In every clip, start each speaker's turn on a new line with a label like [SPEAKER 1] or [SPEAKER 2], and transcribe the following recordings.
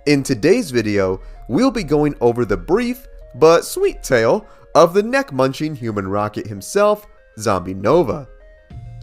[SPEAKER 1] In today's video, we'll be going over the brief but sweet tale of the neck-munching human rocket himself, Zombie Nova.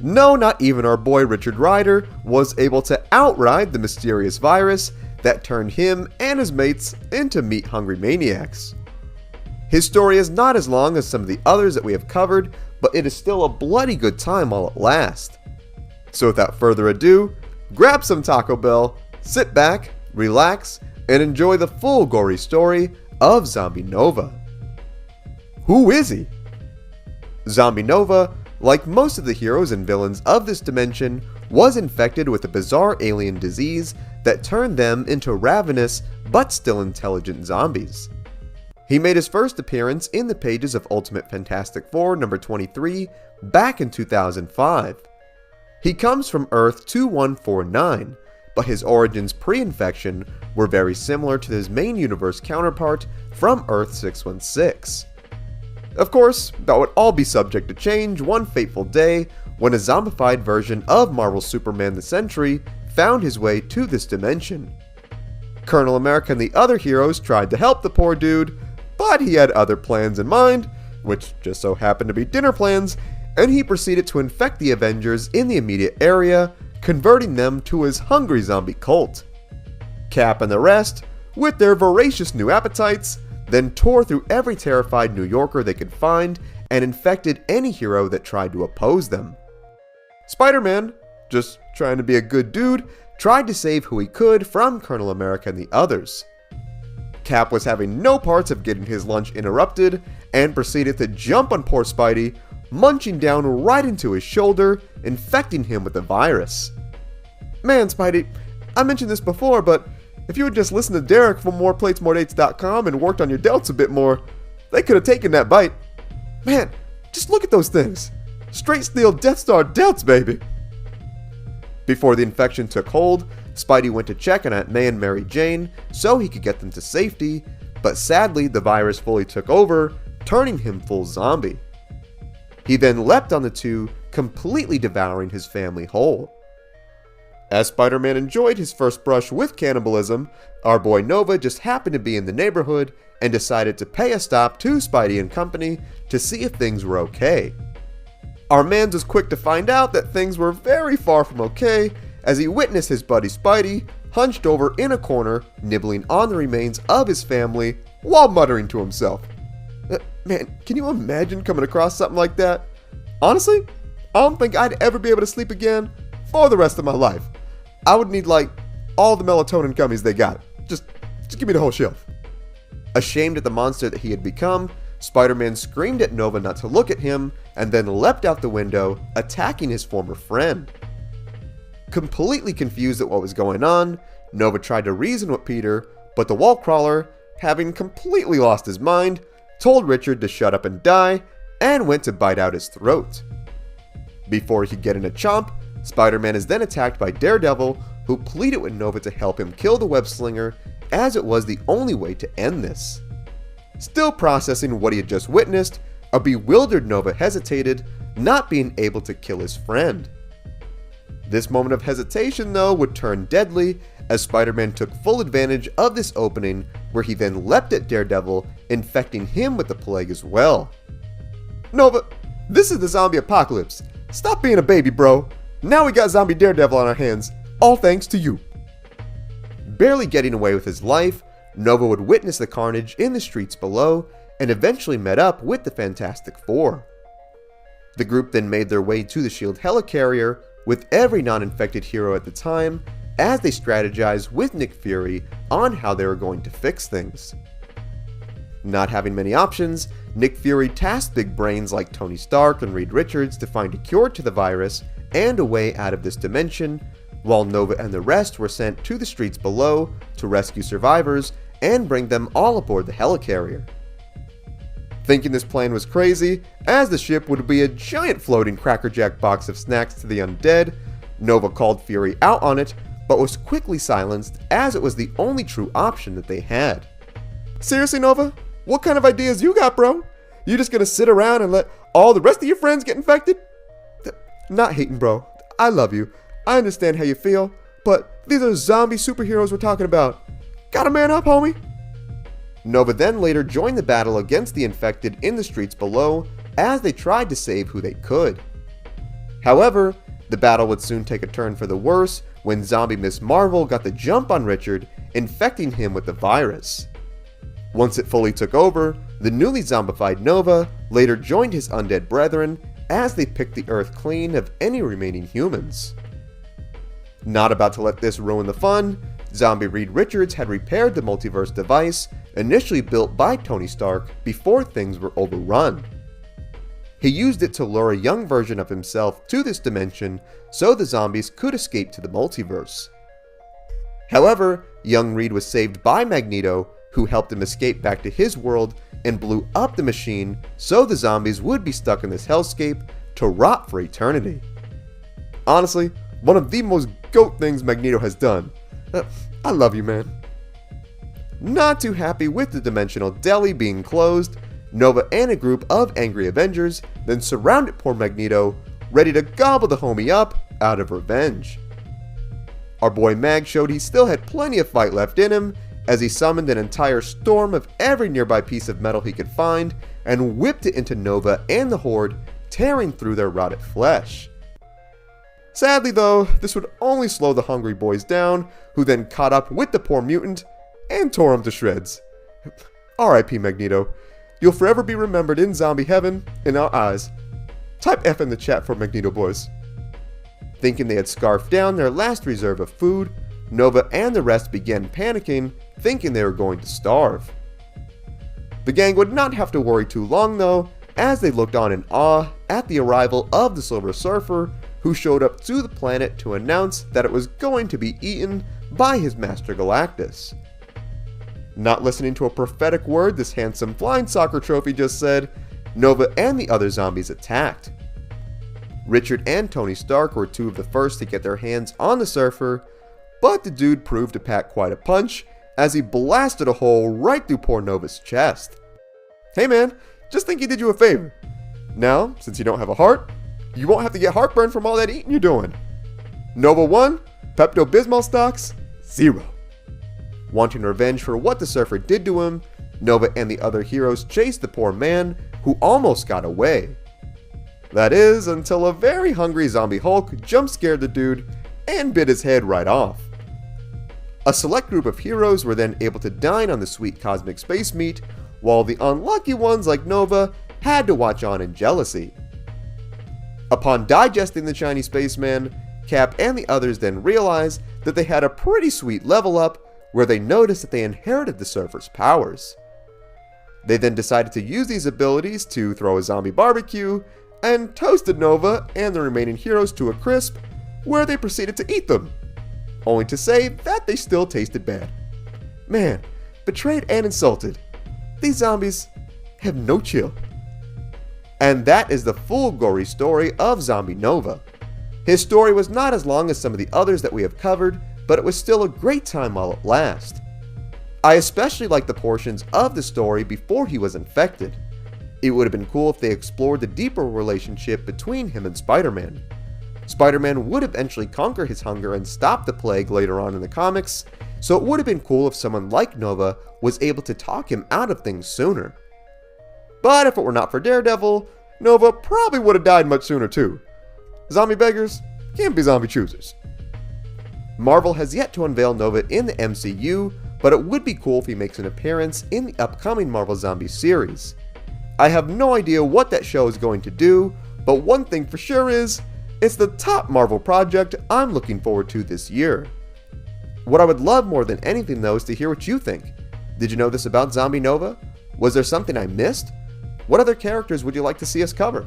[SPEAKER 1] No, not even our boy Richard Rider was able to outride the mysterious virus that turned him and his mates into meat-hungry maniacs. His story is not as long as some of the others that we have covered, but it is still a bloody good time while it lasts. So without further ado, grab some Taco Bell, sit back, relax, and enjoy the full gory story of Zombie Nova. Who is he? Zombie Nova, like most of the heroes and villains of this dimension, was infected with a bizarre alien disease that turned them into ravenous but still intelligent zombies. He made his first appearance in the pages of Ultimate Fantastic Four number 23 back in 2005. He comes from Earth 2149, but his origins pre-infection were very similar to his main universe counterpart from Earth 616. Of course, that would all be subject to change one fateful day when a zombified version of Marvel's Superman the Sentry found his way to this dimension. Colonel America and the other heroes tried to help the poor dude, but he had other plans in mind, which just so happened to be dinner plans, and he proceeded to infect the Avengers in the immediate area, converting them to his hungry zombie cult. Cap and the rest, with their voracious new appetites, then tore through every terrified New Yorker they could find and infected any hero that tried to oppose them. Spider-Man, just trying to be a good dude, tried to save who he could from Colonel America and the others. Cap was having no parts of getting his lunch interrupted and proceeded to jump on poor Spidey, munching down right into his shoulder, infecting him with the virus. Man, Spidey, I mentioned this before, but if you had just listened to Derek from moreplatesmoredates.com and worked on your delts a bit more, they could have taken that bite. Man, just look at those things. Straight steel Death Star delts, baby. Before the infection took hold, Spidey went to check on Aunt May and Mary Jane so he could get them to safety, but sadly the virus fully took over, turning him full zombie. He then leapt on the two, completely devouring his family whole. As Spider-Man enjoyed his first brush with cannibalism, our boy Nova just happened to be in the neighborhood and decided to pay a stop to Spidey and company to see if things were okay. Our mans was quick to find out that things were very far from okay as he witnessed his buddy Spidey hunched over in a corner, nibbling on the remains of his family while muttering to himself. Man, can you imagine coming across something like that? Honestly, I don't think I'd ever be able to sleep again for the rest of my life. I would need like all the melatonin gummies they got. Just give me the whole shelf. Ashamed at the monster that he had become, Spider-Man screamed at Nova not to look at him and then leapt out the window, attacking his former friend. Completely confused at what was going on, Nova tried to reason with Peter, but the wall crawler, having completely lost his mind, told Richard to shut up and die, and went to bite out his throat. Before he could get in a chomp, Spider-Man is then attacked by Daredevil, who pleaded with Nova to help him kill the web slinger, as it was the only way to end this. Still processing what he had just witnessed, a bewildered Nova hesitated, not being able to kill his friend. This moment of hesitation, though, would turn deadly as Spider-Man took full advantage of this opening, where he then leapt at Daredevil, infecting him with the plague as well. Nova, this is the zombie apocalypse. Stop being a baby, bro. Now we got zombie Daredevil on our hands, all thanks to you. Barely getting away with his life, Nova would witness the carnage in the streets below and eventually met up with the Fantastic Four. The group then made their way to the S.H.I.E.L.D. helicarrier with every non-infected hero at the time as they strategized with Nick Fury on how they were going to fix things. Not having many options, Nick Fury tasked big brains like Tony Stark and Reed Richards to find a cure to the virus and a way out of this dimension, while Nova and the rest were sent to the streets below to rescue survivors and bring them all aboard the helicarrier. Thinking this plan was crazy, as the ship would be a giant floating Cracker Jack box of snacks to the undead, Nova called Fury out on it, but was quickly silenced as it was the only true option that they had. Seriously, Nova? What kind of ideas you got, bro? You just gonna sit around and let all the rest of your friends get infected? Not hating, bro. I love you. I understand how you feel, but these are zombie superheroes we're talking about. Gotta man up, homie! Nova then later joined the battle against the infected in the streets below as they tried to save who they could. However, the battle would soon take a turn for the worse when zombie Miss Marvel got the jump on Richard, infecting him with the virus. Once it fully took over, the newly zombified Nova later joined his undead brethren as they picked the earth clean of any remaining humans. Not about to let this ruin the fun, zombie Reed Richards had repaired the multiverse device initially built by Tony Stark before things were overrun. He used it to lure a young version of himself to this dimension so the zombies could escape to the multiverse. However, young Reed was saved by Magneto, who helped him escape back to his world and blew up the machine so the zombies would be stuck in this hellscape to rot for eternity. Honestly, one of the most GOAT things Magneto has done. I love you, man. Not too happy with the dimensional deli being closed, Nova and a group of angry Avengers then surrounded poor Magneto, ready to gobble the homie up out of revenge. Our boy Mag showed he still had plenty of fight left in him as he summoned an entire storm of every nearby piece of metal he could find and whipped it into Nova and the Horde, tearing through their rotted flesh. Sadly though, this would only slow the hungry boys down, who then caught up with the poor mutant and tore him to shreds. R.I.P. Magneto. You'll forever be remembered in zombie heaven in our eyes. Type F in the chat for Magneto boys. Thinking they had scarfed down their last reserve of food, Nova and the rest began panicking, thinking they were going to starve. The gang would not have to worry too long though, as they looked on in awe at the arrival of the Silver Surfer, who showed up to the planet to announce that it was going to be eaten by his master Galactus. Not listening to a prophetic word this handsome flying soccer trophy just said, Nova and the other zombies attacked. Richard and Tony Stark were two of the first to get their hands on the Surfer, but the dude proved to pack quite a punch as he blasted a hole right through poor Nova's chest. Hey man, just think he did you a favor. Now, since you don't have a heart, you won't have to get heartburn from all that eating you're doing. Nova 1, Pepto-Bismol stocks, 0. Wanting revenge for what the Surfer did to him, Nova and the other heroes chased the poor man, who almost got away. That is, until a very hungry zombie Hulk jump-scared the dude and bit his head right off. A select group of heroes were then able to dine on the sweet cosmic space meat, while the unlucky ones like Nova had to watch on in jealousy. Upon digesting the shiny spaceman, Cap and the others then realized that they had a pretty sweet level up, where they noticed that they inherited the Surfer's powers. They then decided to use these abilities to throw a zombie barbecue and toasted Nova and the remaining heroes to a crisp, where they proceeded to eat them, only to say that they still tasted bad. Man, betrayed and insulted. These zombies have no chill. And that is the full gory story of Zombie Nova. His story was not as long as some of the others that we have covered, but it was still a great time while it lasted. I especially like the portions of the story before he was infected. It would have been cool if they explored the deeper relationship between him and Spider-Man. Spider-Man would eventually conquer his hunger and stop the plague later on in the comics, so it would have been cool if someone like Nova was able to talk him out of things sooner. But if it were not for Daredevil, Nova probably would have died much sooner too. Zombie beggars can't be zombie choosers. Marvel has yet to unveil Nova in the MCU, but it would be cool if he makes an appearance in the upcoming Marvel Zombie series. I have no idea what that show is going to do, but one thing for sure is, it's the top Marvel project I'm looking forward to this year. What I would love more than anything though is to hear what you think. Did you know this about Zombie Nova? Was there something I missed? What other characters would you like to see us cover?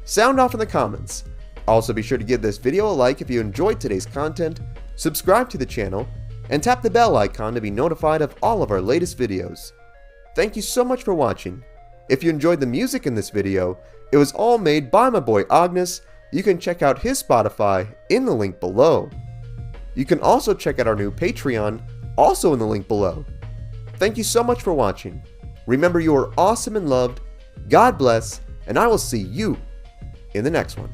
[SPEAKER 1] Sound off in the comments. Also be sure to give this video a like if you enjoyed today's content, subscribe to the channel, and tap the bell icon to be notified of all of our latest videos. Thank you so much for watching. If you enjoyed the music in this video, it was all made by my boy Ognihs. You can check out his Spotify in the link below. You can also check out our new Patreon, also in the link below. Thank you so much for watching. Remember, you are awesome and loved. God bless, and I will see you in the next one.